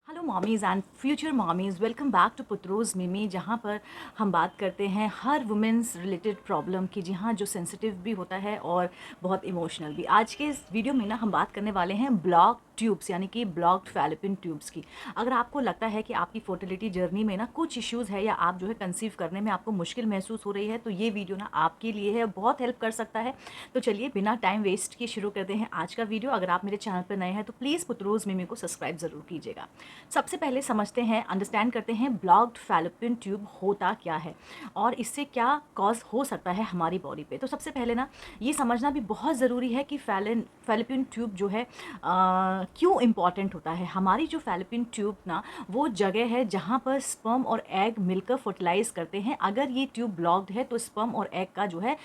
Hello mommies and future mommies, welcome back to पुत्रोज मिमी, जहाँ पर हम बात करते हैं हर वुमेंस रिलेटेड प्रॉब्लम की, जी हाँ, जो सेंसिटिव भी होता है और बहुत इमोशनल भी। आज के इस वीडियो में ना हम बात करने वाले हैं ब्लॉक ट्यूब्स यानी कि ब्लॉक्ड फैलोपियन ट्यूब्स की। अगर आपको लगता है कि आपकी फर्टिलिटी जर्नी में ना कुछ इश्यूज़ है या आप जो है कंसीव करने में आपको मुश्किल महसूस हो रही है, तो ये वीडियो ना आपके लिए है, बहुत हेल्प कर सकता है। तो चलिए बिना टाइम वेस्ट किए शुरू करते हैं आज का वीडियो। अगर आप मेरे चैनल पर नए हैं तो प्लीज़ पुत्रोज मिमी को सब्सक्राइब ज़रूर कीजिएगा। सबसे पहले समझते हैं, अंडरस्टैंड करते हैं ब्लॉक्ड फैलोपियन ट्यूब होता क्या है और इससे क्या कॉज हो सकता है हमारी बॉडी पे। तो सबसे पहले ना ये समझना भी बहुत ज़रूरी है कि फैलोपियन ट्यूब जो है क्यों इम्पॉर्टेंट होता है। हमारी जो फैलोपियन ट्यूब ना वो जगह है जहाँ पर स्पर्म और एग मिलकर फर्टिलाइज करते हैं। अगर ये ट्यूब ब्लॉक्ड है तो स्पर्म और एग का जो है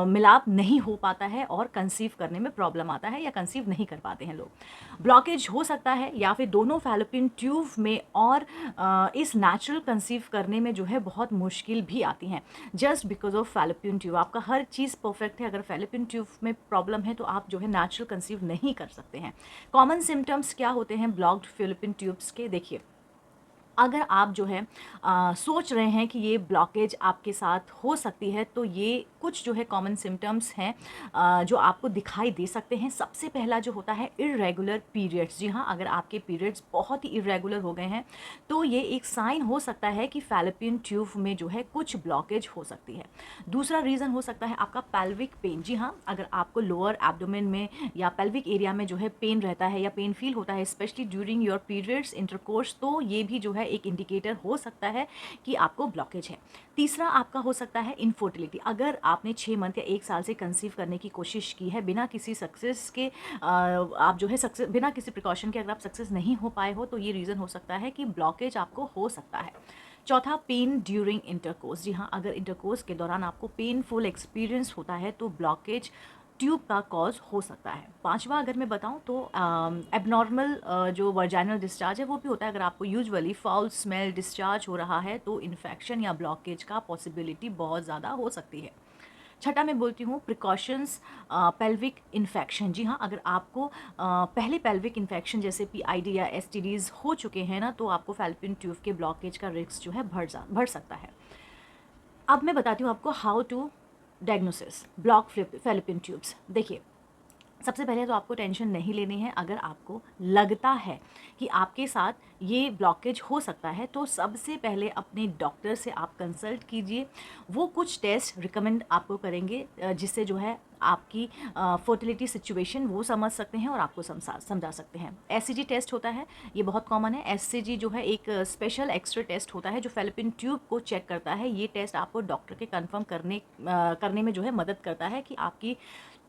मिलाप नहीं हो पाता है और कंसीव करने में प्रॉब्लम आता है या कंसीव नहीं कर पाते हैं लोग। ब्लॉकेज हो सकता है या फिर दोनों फैलोपियन ट्यूब में, और इस नेचुरल कंसीव करने में जो है बहुत मुश्किल भी आती हैं just because of fallopian tube. आपका हर चीज़ परफेक्ट है, अगर फैलोपियन ट्यूब में प्रॉब्लम है तो आप जो है नेचुरल कंसीव नहीं कर सकते हैं। कॉमन सिम्टम्स क्या होते हैं ब्लॉक्ड फैलोपियन ट्यूब्स के, देखिए। अगर आप जो है सोच रहे हैं कि ये ब्लॉकेज आपके साथ हो सकती है, तो ये कुछ जो है कॉमन सिम्टम्स हैं जो आपको दिखाई दे सकते हैं। सबसे पहला जो होता है इरेगुलर पीरियड्स। जी हाँ, अगर आपके पीरियड्स बहुत ही इरेगुलर हो गए हैं तो ये एक साइन हो सकता है कि फैलोपियन ट्यूब में जो है कुछ ब्लॉकेज हो सकती है। दूसरा रीज़न हो सकता है आपका पेल्विक पेन। जी हाँ, अगर आपको लोअर एब्डोमेन में या पेल्विक एरिया में जो है पेन रहता है या पेन फील होता है specially during your periods intercourse, तो ये भी जो है एक इंडिकेटर हो सकता है कि आपको ब्लॉकेज है। तीसरा आपका हो सकता है इनफर्टिलिटी। अगर आपने 6 मंथ या 1 साल से कंसीव करने की कोशिश की है बिना किसी सक्सेस के, आप जो है सक्सेस बिना किसी प्रिकॉशन के अगर आप सक्सेस नहीं हो पाए हो, तो ये रीज़न हो सकता है कि ब्लॉकेज आपको हो सकता है। चौथा, पेन ड्यूरिंग इंटरकोर्स। जी हाँ, अगर इंटरकोर्स के दौरान आपको पेनफुल एक्सपीरियंस होता है तो ब्लॉकेज ट्यूब का कॉज हो सकता है। पांचवा अगर मैं बताऊं तो एबनॉर्मल जो वर्जाइनल डिस्चार्ज है वो भी होता है। अगर आपको यूजुअली फाउल स्मेल डिस्चार्ज हो रहा है तो इन्फेक्शन या ब्लॉकेज का पॉसिबिलिटी बहुत ज़्यादा हो सकती है। छठा मैं बोलती हूँ प्रिकॉशंस, पेल्विक इन्फेक्शन। जी हाँ, अगर आपको पहले पेल्विक इन्फेक्शन जैसे पीआईडी या एसटीडीज हो चुके हैं ना, तो आपको फैलोपियन ट्यूब के ब्लॉकेज का रिस्क जो है बढ़ सकता है। अब मैं बताती हूँ आपको how to diagnosis block fallopian tubes. देखिए, सबसे पहले तो आपको टेंशन नहीं लेनी है। अगर आपको लगता है कि आपके साथ ये ब्लॉकेज हो सकता है तो सबसे पहले अपने डॉक्टर से आप कंसल्ट कीजिए। वो कुछ टेस्ट रिकमेंड आपको करेंगे जिससे जो है आपकी फर्टिलिटी सिचुएशन वो समझ सकते हैं और आपको समझा सकते हैं। एससीजी टेस्ट होता है, ये बहुत कॉमन है। एससीजी जो है एक स्पेशल एक्सरे टेस्ट होता है जो फैलोपियन ट्यूब को चेक करता है। ये टेस्ट आपको डॉक्टर के कंफर्म करने में जो है मदद करता है कि आपकी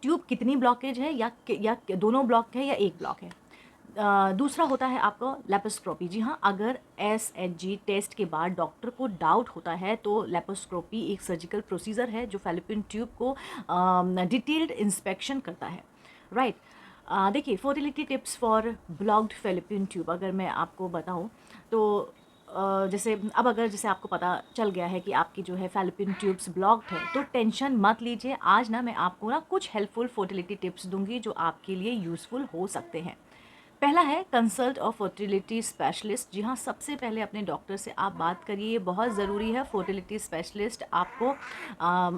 ट्यूब कितनी ब्लॉकेज है या दोनों ब्लॉक है या एक ब्लॉक है। दूसरा होता है आपका लेप्रोस्कोपी। जी हाँ, अगर एसएचजी टेस्ट के बाद डॉक्टर को डाउट होता है तो लेप्रोस्कोपी एक सर्जिकल प्रोसीजर है जो फैलोपियन ट्यूब को डिटेल्ड इंस्पेक्शन करता है। राइट। देखिए, fertility tips for blocked fallopian tube अगर मैं आपको बताऊं तो जैसे आपको पता चल गया है कि आपकी जो है फैलोपियन ट्यूब्स ब्लॉक्ड है, तो टेंशन मत लीजिए। आज ना मैं आपको ना कुछ हेल्पफुल फर्टिलिटी टिप्स दूंगी जो आपके लिए यूज़फुल हो सकते हैं। पहला है कंसल्ट ऑफ फर्टिलिटी स्पेशलिस्ट। जी हाँ, सबसे पहले अपने डॉक्टर से आप बात करिए, ये बहुत ज़रूरी है। फर्टिलिटी स्पेशलिस्ट आपको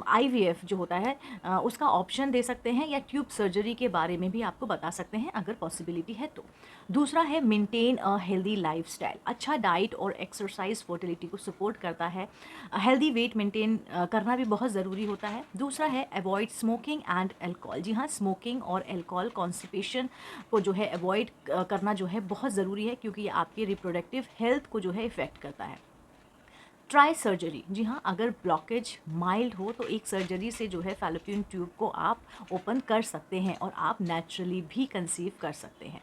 आईवीएफ जो होता है उसका ऑप्शन दे सकते हैं या ट्यूब सर्जरी के बारे में भी आपको बता सकते हैं अगर पॉसिबिलिटी है तो। दूसरा है मेंटेन अ हेल्दी लाइफस्टाइल। अच्छा डाइट और एक्सरसाइज फर्टिलिटी को सपोर्ट करता है। हेल्दी वेट मेंटेन करना भी बहुत ज़रूरी होता है। दूसरा है अवॉइड स्मोकिंग एंड अल्कोहल। जी हाँ, स्मोकिंग और अल्कोहल कॉन्स्टिपेशन को जो है अवॉइड करना जो है बहुत ज़रूरी है क्योंकि ये आपकी रिप्रोडक्टिव हेल्थ को जो है इफ़ेक्ट करता है। Try surgery. जी हाँ, अगर ब्लॉकेज माइल्ड हो तो एक सर्जरी से जो है फैलोपियन ट्यूब को आप ओपन कर सकते हैं और आप नेचुरली भी कंसीव कर सकते हैं।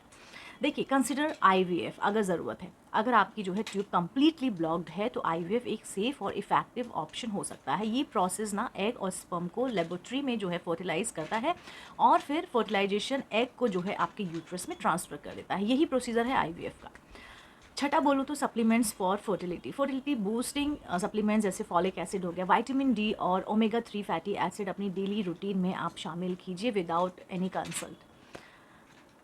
देखिए, कंसिडर आईवीएफ अगर ज़रूरत है। अगर आपकी जो है ट्यूब कम्प्लीटली ब्लॉक्ड है तो आईवीएफ एक सेफ और इफेक्टिव ऑप्शन हो सकता है। ये प्रोसेस ना एग और स्पर्म को लेबोरेटरी में जो है फर्टिलाइज करता है और फिर फर्टिलाइजेशन एग को जो है आपके यूट्रस में ट्रांसफ़र कर देता है। यही प्रोसीजर है आईवीएफ का। छठा बोलूँ तो supplements for fertility boosting supplements जैसे फॉलिक एसिड हो गया, विटामिन डी और ओमेगा 3 फैटी एसिड अपनी डेली रूटीन में आप शामिल कीजिए विदाउट एनी कंसल्ट।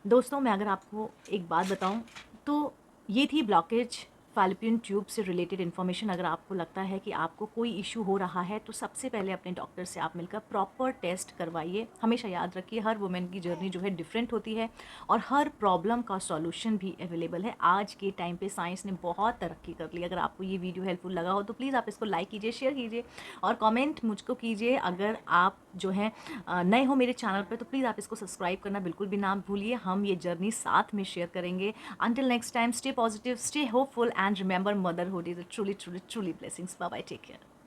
दोस्तों, मैं अगर आपको एक बात बताऊं तो ये थी ब्लॉकेज फैलोपियन ट्यूब से रिलेटेड इन्फॉर्मेशन। अगर आपको लगता है कि आपको कोई इशू हो रहा है तो सबसे पहले अपने डॉक्टर से आप मिलकर प्रॉपर टेस्ट करवाइए। हमेशा याद रखिए हर वुमेन की जर्नी जो है डिफरेंट होती है और हर प्रॉब्लम का सॉल्यूशन भी अवेलेबल है। आज के टाइम पे साइंस ने बहुत तरक्की कर ली। अगर आपको ये वीडियो हेल्पफुल लगा हो तो प्लीज़ आप इसको लाइक कीजिए, शेयर कीजिए और कमेंट मुझको कीजिए। अगर आप जो है नए हो मेरे चैनल पर तो प्लीज़ आप इसको सब्सक्राइब करना बिल्कुल भी ना भूलिए। हम ये जर्नी साथ में शेयर करेंगे। Until next time, stay positive, stay hopeful, and remember, motherhood is a truly, truly, truly blessings. Bye bye. Take care.